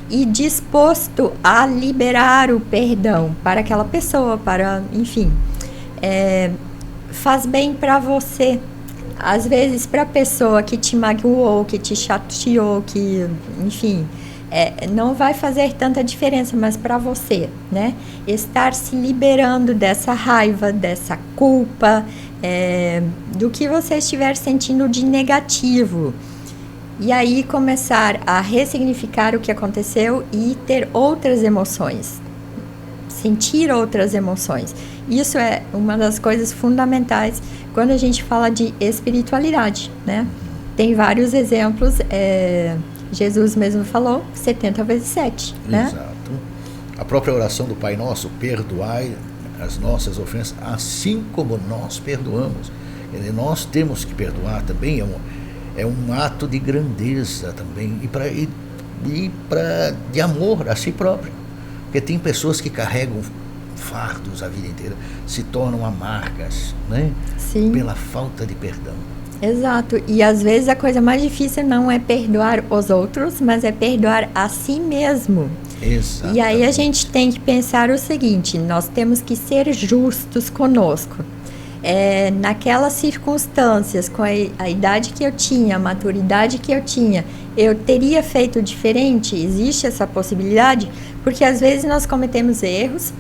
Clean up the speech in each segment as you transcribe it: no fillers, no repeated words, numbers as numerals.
e disposto a liberar o perdão para aquela pessoa, para, enfim, faz bem para você. Às vezes, para a pessoa que te magoou, que te chateou, que, enfim, não vai fazer tanta diferença, mas para você, né? Estar se liberando dessa raiva, dessa culpa, do que você estiver sentindo de negativo. E aí começar a ressignificar o que aconteceu e ter outras emoções. Sentir outras emoções. Isso é uma das coisas fundamentais quando a gente fala de espiritualidade, né? Tem vários exemplos, Jesus mesmo falou, 70 vezes 7, né? Exato. A própria oração do Pai Nosso, perdoai as nossas ofensas, assim como nós perdoamos. Nós temos que perdoar também, é um ato de grandeza também, de amor a si próprio. Porque tem pessoas que carregam fardos a vida inteira, se tornam amargas, né? Sim. Pela falta de perdão. Exato, e às vezes a coisa mais difícil não é perdoar os outros, mas é perdoar a si mesmo. Exato. E aí a gente tem que pensar o seguinte, nós temos que ser justos conosco. Naquelas circunstâncias, com a idade que eu tinha, a maturidade que eu tinha, eu teria feito diferente? Existe essa possibilidade? Porque às vezes nós cometemos erros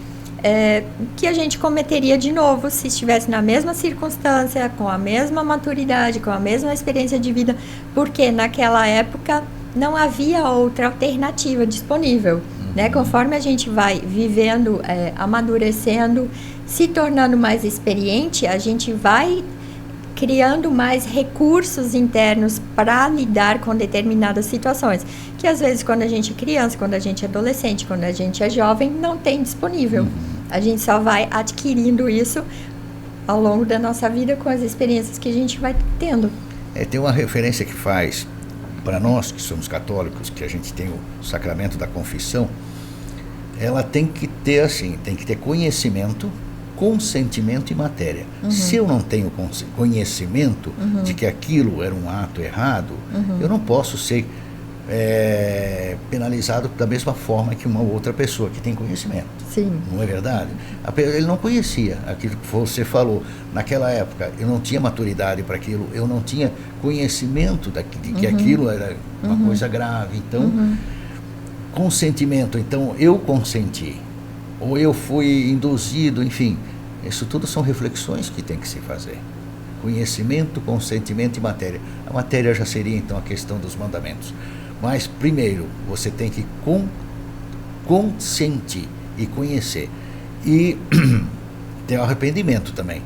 que a gente cometeria de novo se estivesse na mesma circunstância, com a mesma maturidade, com a mesma experiência de vida, porque naquela época não havia outra alternativa disponível. Né? Conforme a gente vai vivendo, amadurecendo, se tornando mais experiente, a gente vai criando mais recursos internos para lidar com determinadas situações, que às vezes quando a gente é criança, quando a gente é adolescente, quando a gente é jovem, não tem disponível. A gente só vai adquirindo isso ao longo da nossa vida com as experiências que a gente vai tendo. Tem uma referência que faz para nós que somos católicos, que a gente tem o sacramento da confissão. Ela tem que ter assim, tem que ter conhecimento, consentimento e matéria. Se eu não tenho conhecimento de que aquilo era um ato errado, eu não posso ser penalizado da mesma forma que uma outra pessoa que tem conhecimento. Sim. Não é verdade? Ele não conhecia aquilo que você falou. Naquela época, eu não tinha maturidade para aquilo, eu não tinha conhecimento de que aquilo era uma coisa grave. Então, consentimento. Então, eu consenti. Ou eu fui induzido, enfim. Isso tudo são reflexões que tem que se fazer. Conhecimento, consentimento e matéria. A matéria já seria, então, a questão dos mandamentos. Mas, primeiro, você tem que consentir e conhecer. E tem o arrependimento também.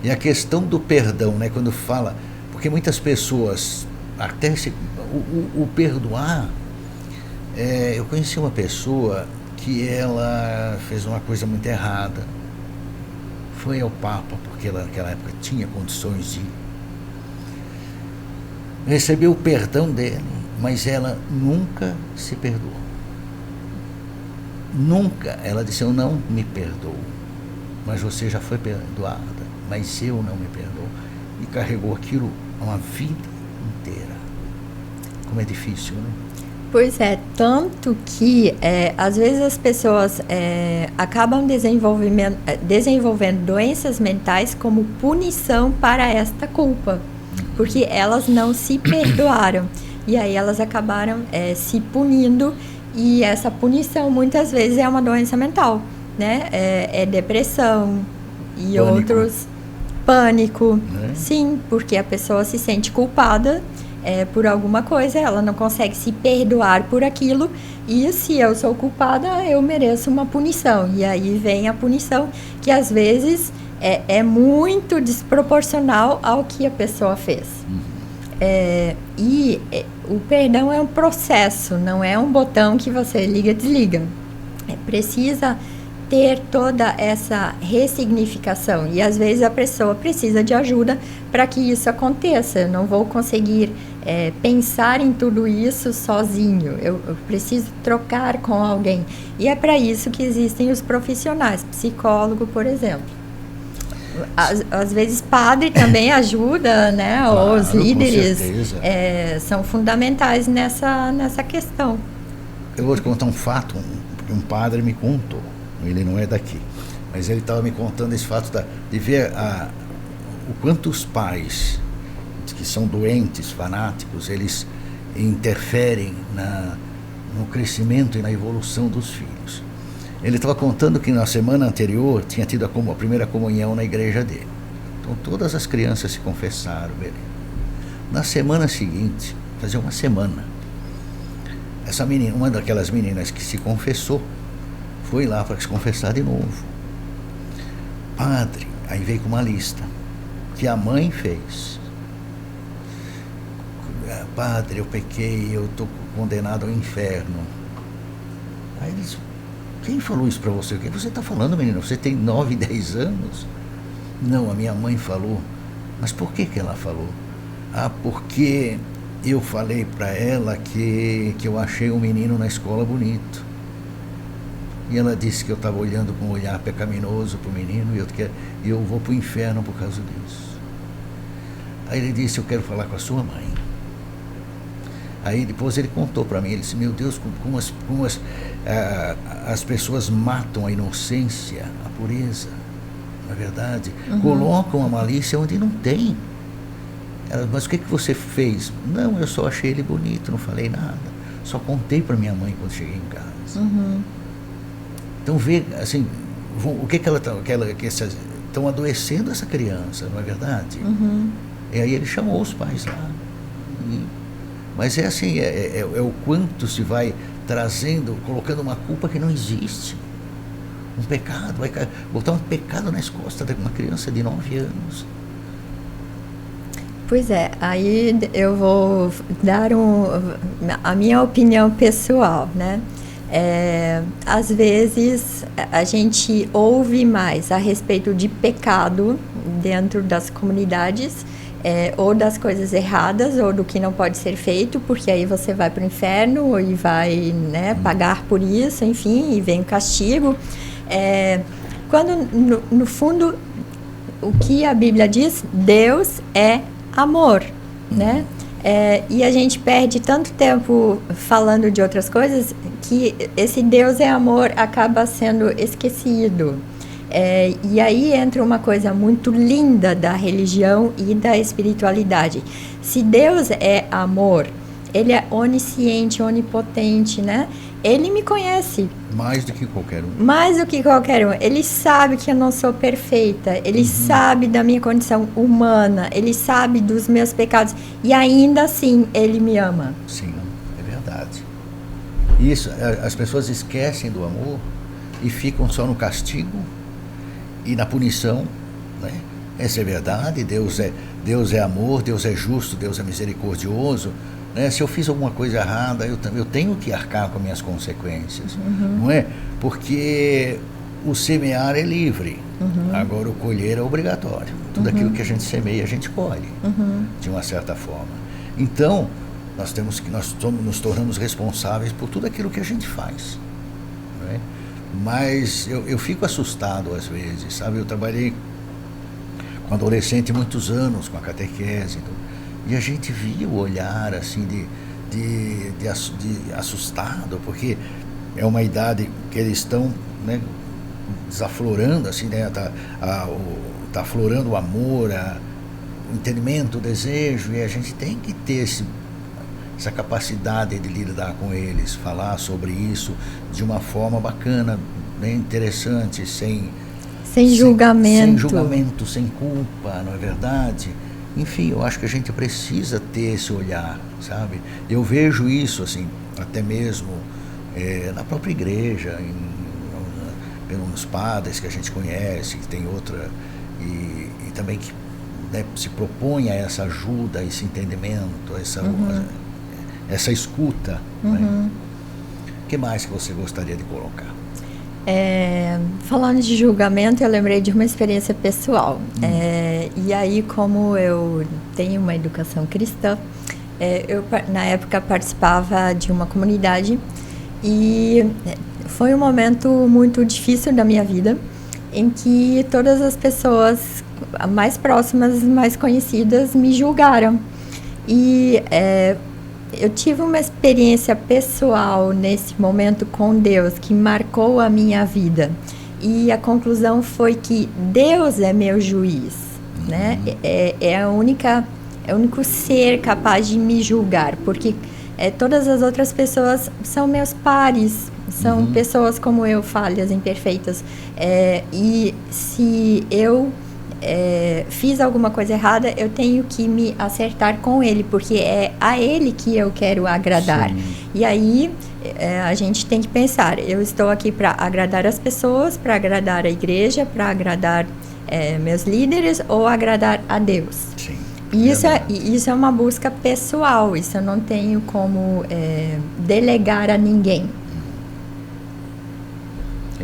E a questão do perdão, né? Quando fala... Porque muitas pessoas, até o perdoar... eu conheci uma pessoa que ela fez uma coisa muito errada. Foi ao Papa, porque ela naquela época tinha condições de... Recebeu o perdão dele, mas ela nunca se perdoou. Nunca. Ela disse, eu não me perdoo. Mas você já foi perdoada, mas eu não me perdoo. E carregou aquilo uma vida inteira. Como é difícil, né? Pois é, tanto que às vezes as pessoas acabam desenvolvendo doenças mentais como punição para esta culpa, porque elas não se perdoaram, e aí elas acabaram se punindo, e essa punição muitas vezes é uma doença mental, né? Depressão e Pânico. outros... Pânico, sim, porque a pessoa se sente culpada por alguma coisa, ela não consegue se perdoar por aquilo, e se eu sou culpada, eu mereço uma punição. E aí vem a punição, que às vezes é muito desproporcional ao que a pessoa fez. O perdão é um processo, não é um botão que você liga e desliga. Precisa ter toda essa ressignificação, e às vezes a pessoa precisa de ajuda para que isso aconteça. Eu não vou conseguir pensar em tudo isso sozinho, eu preciso trocar com alguém, e é para isso que existem os profissionais, psicólogo, por exemplo. Às vezes padre também ajuda, né? Claro, os líderes são fundamentais nessa questão. Eu vou te contar um fato, porque um padre me contou, ele não é daqui, mas ele estava me contando esse fato de ver o quanto os pais, que são doentes, fanáticos, eles interferem no crescimento e na evolução dos filhos. Ele estava contando que na semana anterior tinha tido a primeira comunhão na igreja dele. Então todas as crianças se confessaram, beleza. Na semana seguinte, fazia uma semana, essa menina, uma daquelas meninas que se confessou, foi lá para se confessar de novo. Padre, aí veio com uma lista que a mãe fez. Padre, eu pequei, eu estou condenado ao inferno. Aí ele disse, quem falou isso para você? O que você está falando, menina? Você tem 9, 10 anos? Não, a minha mãe falou. Mas por que ela falou? Porque eu falei para ela que eu achei um menino na escola bonito. E ela disse que eu estava olhando com um olhar pecaminoso para o menino e eu vou para o inferno por causa disso. Aí ele disse, eu quero falar com a sua mãe. Aí depois ele contou para mim, ele disse, meu Deus, como as pessoas matam a inocência, a pureza, não é verdade? Colocam a malícia onde não tem. Ela, mas o que você fez? Não, eu só achei ele bonito, não falei nada. Só contei para minha mãe quando cheguei em casa. Então vê, assim, o que estão adoecendo essa criança, não é verdade? E aí ele chamou os pais lá. Mas é assim, é o quanto se vai trazendo, colocando uma culpa que não existe. Um pecado, vai botar um pecado nas costas de uma criança de 9 anos. Pois é, aí eu vou dar a minha opinião pessoal, né? Às vezes a gente ouve mais a respeito de pecado dentro das comunidades, ou das coisas erradas, ou do que não pode ser feito, porque aí você vai para o inferno e vai, né, pagar por isso, enfim, e vem o castigo. Quando, no fundo, o que a Bíblia diz, Deus é amor, né? E a gente perde tanto tempo falando de outras coisas que esse Deus é amor acaba sendo esquecido. E aí entra uma coisa muito linda da religião e da espiritualidade. Se Deus é amor, Ele é onisciente, onipotente, né? Ele me conhece. Mais do que qualquer um. Mais do que qualquer um. Ele sabe que eu não sou perfeita. Ele sabe da minha condição humana. Ele sabe dos meus pecados. E ainda assim, Ele me ama. Sim, é verdade. Isso, as pessoas esquecem do amor e ficam só no castigo e na punição, né? Essa é verdade, Deus é amor, Deus é justo, Deus é misericordioso, né? Se eu fiz alguma coisa errada, eu tenho que arcar com minhas consequências, não é? Porque o semear é livre, agora o colher é obrigatório. Tudo aquilo que a gente semeia, a gente colhe, de uma certa forma. Então, nós nos tornamos responsáveis por tudo aquilo que a gente faz, não é? Mas eu fico assustado às vezes, sabe? Eu trabalhei com adolescente muitos anos, com a catequese, e a gente via o olhar assim de assustado, porque é uma idade que eles estão, né, desaflorando, assim, né? Tá aflorando o amor, o entendimento, o desejo, e a gente tem que ter essa capacidade de lidar com eles, falar sobre isso de uma forma bacana, né, interessante, sem julgamento, sem culpa, não é verdade? Enfim, eu acho que a gente precisa ter esse olhar, sabe? Eu vejo isso, assim, até mesmo na própria igreja, pelos padres que a gente conhece, que tem outra, e também que, né, se propõe a essa ajuda, esse entendimento, essa escuta, né? O que mais que você gostaria de colocar? Falando de julgamento, eu lembrei de uma experiência pessoal. E aí, como eu tenho uma educação cristã, eu na época participava de uma comunidade e foi um momento muito difícil da minha vida, em que todas as pessoas mais próximas, mais conhecidas, me julgaram. E eu tive uma experiência pessoal nesse momento com Deus que marcou a minha vida. E a conclusão foi que Deus é meu juiz, né? É o único ser capaz de me julgar, porque todas as outras pessoas são meus pares, são pessoas como eu, falhas, imperfeitas. E se eu fiz alguma coisa errada, eu tenho que me acertar com ele, porque é a ele que eu quero agradar. Sim. E aí a gente tem que pensar, eu estou aqui para agradar as pessoas, para agradar a igreja, para agradar meus líderes ou agradar a Deus. Sim. E isso é uma busca pessoal, isso eu não tenho como delegar a ninguém.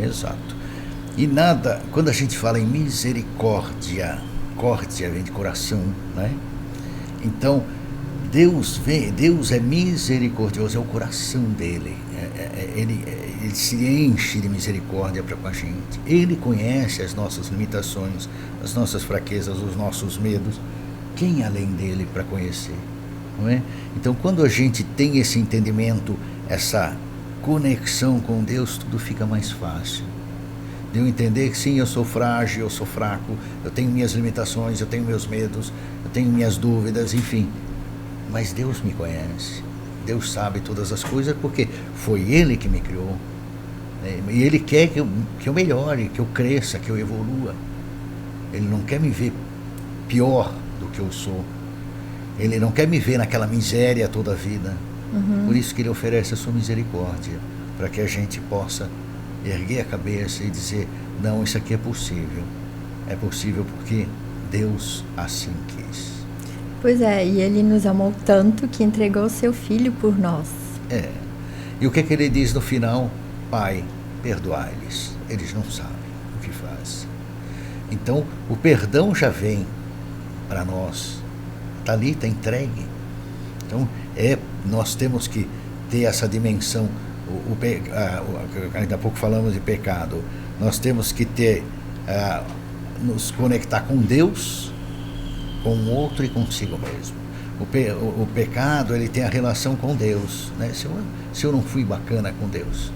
Exato. E nada, quando a gente fala em misericórdia, córdia vem de coração, né? Então, Deus é misericordioso, é o coração dele. Ele se enche de misericórdia para com a gente. Ele conhece as nossas limitações, as nossas fraquezas, os nossos medos. Quem além dele para conhecer? Não é? Então, quando a gente tem esse entendimento, essa conexão com Deus, tudo fica mais fácil. De eu entender que sim, eu sou frágil, eu sou fraco, eu tenho minhas limitações, eu tenho meus medos, eu tenho minhas dúvidas, enfim. Mas Deus me conhece, Deus sabe todas as coisas, porque foi Ele que me criou. E Ele quer que eu melhore, que eu cresça, que eu evolua. Ele não quer me ver pior do que eu sou. Ele não quer me ver naquela miséria toda a vida. Por isso que Ele oferece a sua misericórdia, para que a gente possa erguer a cabeça e dizer, não, isso aqui é possível porque Deus assim quis. Pois é, e Ele nos amou tanto que entregou o seu Filho por nós. E o que Ele diz no final? Pai, perdoai-lhes, eles não sabem o que fazem. Então, o perdão já vem para nós, está ali, está entregue. Então, nós temos que ter essa dimensão. Ainda há pouco falamos de pecado. Nós temos que nos conectar com Deus, com o outro e consigo mesmo. O pecado, ele tem a relação com Deus, né? Se eu não fui bacana com Deus,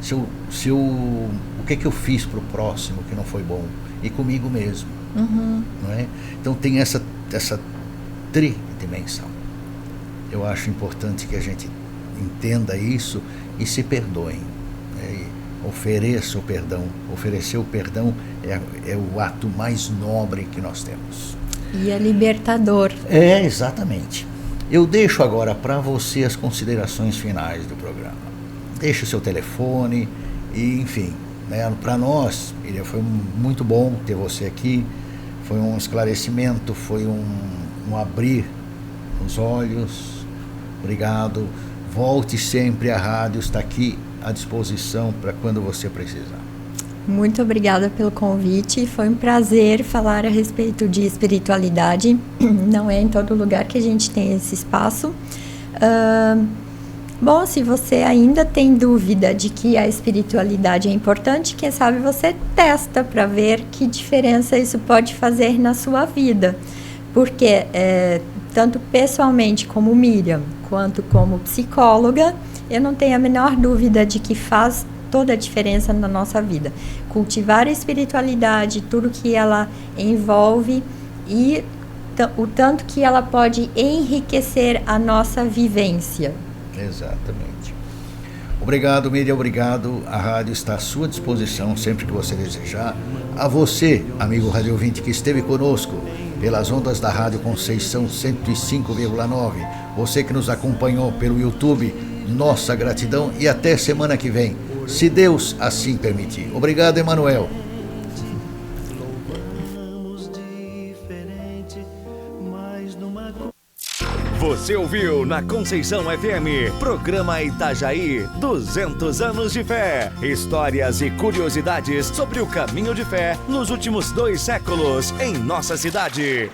o que eu fiz para o próximo que não foi bom, e comigo mesmo, não é? Então tem essa tridimensão. Eu acho importante que a gente entenda isso e se perdoem, né? E ofereça o perdão. Oferecer o perdão é o ato mais nobre que nós temos. E é libertador. Exatamente. Eu deixo agora para você as considerações finais do programa. Deixe o seu telefone e, enfim, né, para nós, foi muito bom ter você aqui. Foi um esclarecimento, foi um abrir os olhos. Obrigado. Volte sempre, a rádio está aqui à disposição para quando você precisar. Muito obrigada pelo convite, foi um prazer falar a respeito de espiritualidade, não é em todo lugar que a gente tem esse espaço. Bom, se você ainda tem dúvida de que a espiritualidade é importante, quem sabe você testa para ver que diferença isso pode fazer na sua vida, porque tanto pessoalmente como Miriam, quanto como psicóloga, eu não tenho a menor dúvida de que faz toda a diferença na nossa vida. Cultivar a espiritualidade, tudo que ela envolve e o tanto que ela pode enriquecer a nossa vivência. Exatamente. Obrigado, Miriam, obrigado. A rádio está à sua disposição sempre que você desejar. A você, amigo rádio ouvinte, que esteve conosco pelas ondas da Rádio Conceição 105,9. Você que nos acompanhou pelo YouTube, nossa gratidão e até semana que vem, se Deus assim permitir. Obrigado, Emanuel. Você ouviu na Conceição FM, programa Itajaí, 200 anos de fé. Histórias e curiosidades sobre o caminho de fé nos últimos 2 séculos em nossa cidade.